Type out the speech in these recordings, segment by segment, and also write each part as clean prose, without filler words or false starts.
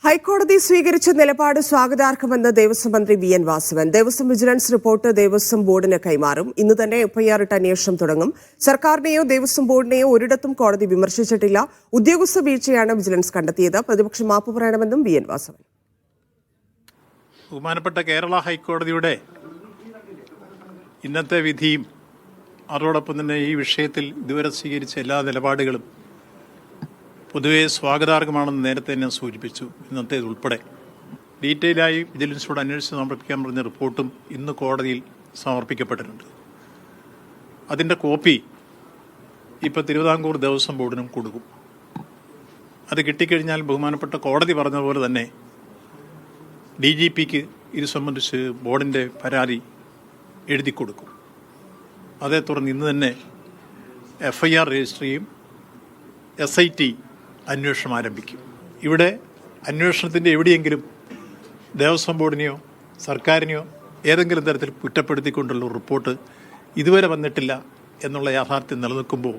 ഹൈക്കോടതി സ്വീകരിച്ച നിലപാട് സ്വാഗതാർഹമെന്ന് ദേവസ്വം മന്ത്രി V N Vasavan. Devaswom vigilance report Devaswom ബോർഡിന് കൈമാറും. ഇന്ന് തന്നെ എഫ്ഐആർ ഇട്ട് അന്വേഷണം തുടങ്ങും. സർക്കാരിനെയോ ദേവസ്വം ബോർഡിനെയോ ഒരിടത്തും കോടതി വിമർശിച്ചിട്ടില്ല. ഉദ്യോഗസ്ഥ വീഴ്ചയാണ് വിജിലൻസ് കണ്ടെത്തിയത്. പ്രതിപക്ഷം മാപ്പ് പറയണമെന്നും വി എൻ വാസവൻ. ബഹുമാനപ്പെട്ട കേരള ഹൈക്കോടതിയുടെ ഇന്നത്തെ വിധിയും അതോടൊപ്പം തന്നെ ഈ വിഷയത്തിൽ ഇതുവരെ സ്വീകരിച്ച എല്ലാ നിലപാടുകളും പൊതുവെ സ്വാഗതാർഹമാണെന്ന് നേരത്തെ ഞാൻ സൂചിപ്പിച്ചു. ഇന്നത്തേത് ഉൾപ്പെടെ ഡീറ്റെയിലായി വിജിലൻസോട് അന്വേഷിച്ച് സമർപ്പിക്കാൻ പറഞ്ഞ റിപ്പോർട്ടും ഇന്ന് കോടതിയിൽ സമർപ്പിക്കപ്പെട്ടിട്ടുണ്ട്. അതിൻ്റെ കോപ്പി ഇപ്പോൾ തിരുവിതാംകൂർ ദേവസ്വം ബോർഡിനും കൊടുക്കും. അത് കിട്ടിക്കഴിഞ്ഞാൽ ബഹുമാനപ്പെട്ട കോടതി പറഞ്ഞതുപോലെ തന്നെ DGPക്ക് ഇത് സംബന്ധിച്ച് ബോർഡിൻ്റെ പരാതി എഴുതി കൊടുക്കും. അതേ തുടർന്ന് ഇന്ന് തന്നെ FIR രജിസ്റ്റർ ചെയ്യും. SIT അന്വേഷണം ആരംഭിക്കും. ഇവിടെ അന്വേഷണത്തിൻ്റെ എവിടെയെങ്കിലും ദേവസ്വം ബോർഡിനെയോ സർക്കാരിനെയോ ഏതെങ്കിലും തരത്തിൽ കുറ്റപ്പെടുത്തിക്കൊണ്ടുള്ള റിപ്പോർട്ട് ഇതുവരെ വന്നിട്ടില്ല എന്നുള്ള യാഥാർത്ഥ്യം നിലനിൽക്കുമ്പോൾ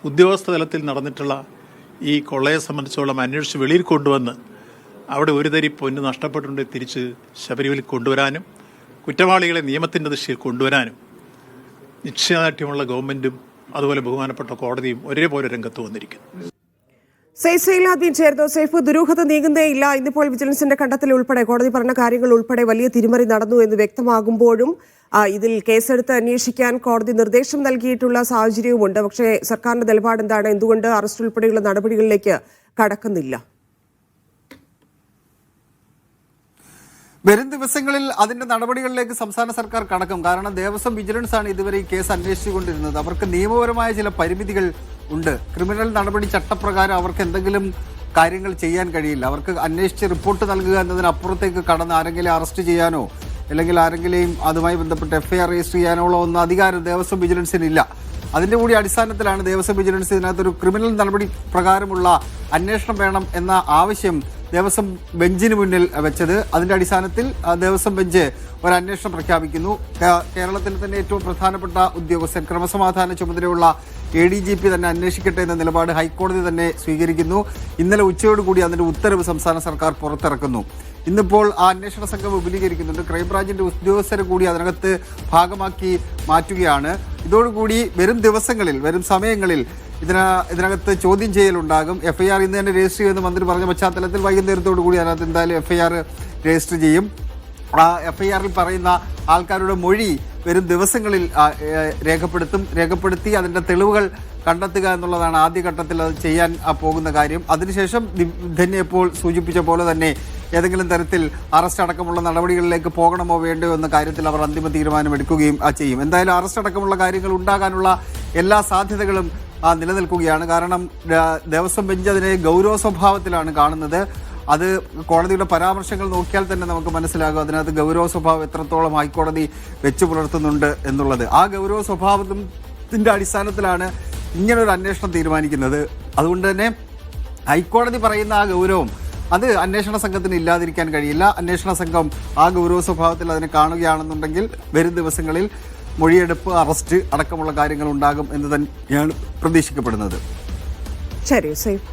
ഉദ്യോഗസ്ഥ തലത്തിൽ നടന്നിട്ടുള്ള ഈ കൊള്ളയെ സംബന്ധിച്ചോളം അന്വേഷിച്ച് വെളിയിൽ കൊണ്ടുവന്ന് അവിടെ ഒരു തരി പൊന്ന് നഷ്ടപ്പെട്ടുണ്ടെങ്കിൽ തിരിച്ച് ശബരിമലയിൽ കൊണ്ടുവരാനും കുറ്റവാളികളെ നിയമത്തിൻ്റെ ദിശയിൽ കൊണ്ടുവരാനും നിശ്ചയദാർഢ്യമുള്ള ഗവൺമെൻറ്റും അതുപോലെ ബഹുമാനപ്പെട്ട കോടതിയും ഒരേപോലെ രംഗത്ത് വന്നിരിക്കുന്നു. സൈഫുദ്ദീൻ ചേർന്നു. സൈഫ്, ദുരൂഹത നീങ്ങുന്നേയില്ല. ഇന്നിപ്പോൾ വിജിലൻസിന്റെ കണ്ടെത്തൽ ഉൾപ്പെടെ കോടതി പറഞ്ഞ കാര്യങ്ങൾ ഉൾപ്പെടെ വലിയ തിരിമറി നടന്നു എന്ന് വ്യക്തമാകുമ്പോഴും ഇതിൽ കേസെടുത്ത് അന്വേഷിക്കാൻ കോടതി നിർദ്ദേശം നൽകിയിട്ടുള്ള സാഹചര്യവുമുണ്ട്. പക്ഷേ സർക്കാരിന്റെ നിലപാട് എന്താണ്? എന്തുകൊണ്ട് അറസ്റ്റ് ഉൾപ്പെടെയുള്ള നടപടികളിലേക്ക് കടക്കുന്നില്ല? വരും ദിവസങ്ങളിൽ അതിന്റെ നടപടികളിലേക്ക് സംസ്ഥാന സർക്കാർ കടക്കും. കാരണം ദേവസ്വം വിജിലൻസ് ആണ് ഇതുവരെ ഈ കേസ് അന്വേഷിച്ചുകൊണ്ടിരുന്നത്. അവർക്ക് നിയമപരമായ ചില പരിമിതികൾ ഉണ്ട്. ക്രിമിനൽ നടപടി ചട്ടപ്രകാരം അവർക്ക് എന്തെങ്കിലും കാര്യങ്ങൾ ചെയ്യാൻ കഴിയില്ല. അവർക്ക് അന്വേഷിച്ച് റിപ്പോർട്ട് നൽകുക എന്നതിനപ്പുറത്തേക്ക് കടന്ന് ആരെങ്കിലും അറസ്റ്റ് ചെയ്യാനോ അല്ലെങ്കിൽ ആരെങ്കിലും അതുമായി ബന്ധപ്പെട്ട് FIR രജിസ്റ്റർ ചെയ്യാനോ ഒന്നും അധികാരം ദേവസ്വം വിജിലൻസിനില്ല. അതിന്റെ കൂടി അടിസ്ഥാനത്തിലാണ് ദേവസ്വം വിജിലൻസ് ഇതിനകത്തൊരു ക്രിമിനൽ നടപടി പ്രകാരമുള്ള അന്വേഷണം വേണം എന്ന ആവശ്യം ദേവസ്വം ബെഞ്ചിന് മുന്നിൽ വെച്ചത്. അതിന്റെ അടിസ്ഥാനത്തിൽ ദേവസ്വം ബെഞ്ച് ഒരു അന്വേഷണം പ്രഖ്യാപിക്കുന്നു. കേരളത്തിൽ തന്നെ ഏറ്റവും പ്രധാനപ്പെട്ട ഉദ്യോഗസ്ഥൻ, ക്രമസമാധാന ചുമതലയുള്ള ADGP തന്നെ അന്വേഷിക്കട്ടെ എന്ന നിലപാട് ഹൈക്കോടതി തന്നെ സ്വീകരിക്കുന്നു. ഇന്നലെ ഉച്ചയോടുകൂടി അതിന്റെ ഉത്തരവ് സംസ്ഥാന സർക്കാർ പുറത്തിറക്കുന്നു. ഇന്നിപ്പോൾ ആ അന്വേഷണ സംഘം വിപുലീകരിക്കുന്നുണ്ട്. ക്രൈംബ്രാഞ്ചിന്റെ ഉദ്യോഗസ്ഥരെ കൂടി അതിനകത്ത് ഭാഗമാക്കി മാറ്റുകയാണ്. ഇതോടുകൂടി വരും ദിവസങ്ങളിൽ, വരും സമയങ്ങളിൽ ഇതിനകത്ത് ചോദ്യം ചെയ്യലുണ്ടാകും. FIR ഇന്ന് തന്നെ രജിസ്റ്റർ ചെയ്യുമെന്ന് മന്ത്രി പറഞ്ഞ പശ്ചാത്തലത്തിൽ വൈകുന്നേരത്തോടു കൂടി അതിനകത്ത് എന്തായാലും FIR രജിസ്റ്റർ ചെയ്യും. ആ FIR-ൽ പറയുന്ന ആൾക്കാരുടെ മൊഴി വരും ദിവസങ്ങളിൽ രേഖപ്പെടുത്തി അതിന്റെ തെളിവുകൾ കണ്ടെത്തുക എന്നുള്ളതാണ് ആദ്യഘട്ടത്തിൽ അത് ചെയ്യാൻ പോകുന്ന കാര്യം. അതിനുശേഷം ധന്യ ഇപ്പോൾ സൂചിപ്പിച്ച പോലെ തന്നെ ഏതെങ്കിലും തരത്തിൽ അറസ്റ്റ് അടക്കമുള്ള നടപടികളിലേക്ക് പോകണമോ വേണ്ടയോ എന്ന കാര്യത്തിൽ അവർ അന്തിമ തീരുമാനമെടുക്കുകയും ചെയ്യും. എന്തായാലും അറസ്റ്റ് അടക്കമുള്ള കാര്യങ്ങൾ ഉണ്ടാകാനുള്ള എല്ലാ സാധ്യതകളും നിലനിൽക്കുകയാണ്. കാരണം ദേവസ്വം ബെഞ്ച് അതിനെ ഗൗരവ സ്വഭാവത്തിലാണ് കാണുന്നത്. അത് കോടതിയുടെ പരാമർശങ്ങൾ നോക്കിയാൽ തന്നെ നമുക്ക് മനസ്സിലാകും അതിനകത്ത് ഗൗരവ സ്വഭാവം എത്രത്തോളം ഹൈക്കോടതി വെച്ചു പുലർത്തുന്നുണ്ട് എന്നുള്ളത്. ആ ഗൗരവ സ്വഭാവത്തിന്റെ അടിസ്ഥാനത്തിലാണ് ഇങ്ങനൊരു അന്വേഷണം തീരുമാനിക്കുന്നത്. അതുകൊണ്ട് തന്നെ ഹൈക്കോടതി പറയുന്ന ആ ഗൗരവം അത് അന്വേഷണ സംഘത്തിന് ഇല്ലാതിരിക്കാൻ കഴിയില്ല. അന്വേഷണ സംഘം ആ ഗൗരവ സ്വഭാവത്തിൽ അതിനെ കാണുകയാണെന്നുണ്ടെങ്കിൽ വരും ദിവസങ്ങളിൽ മൊഴിയെടുപ്പ്, അറസ്റ്റ് അടക്കമുള്ള കാര്യങ്ങൾ ഉണ്ടാകും എന്ന് തന്നെയാണ് പ്രതീക്ഷിക്കപ്പെടുന്നത്. ശരി, സൈഫ്.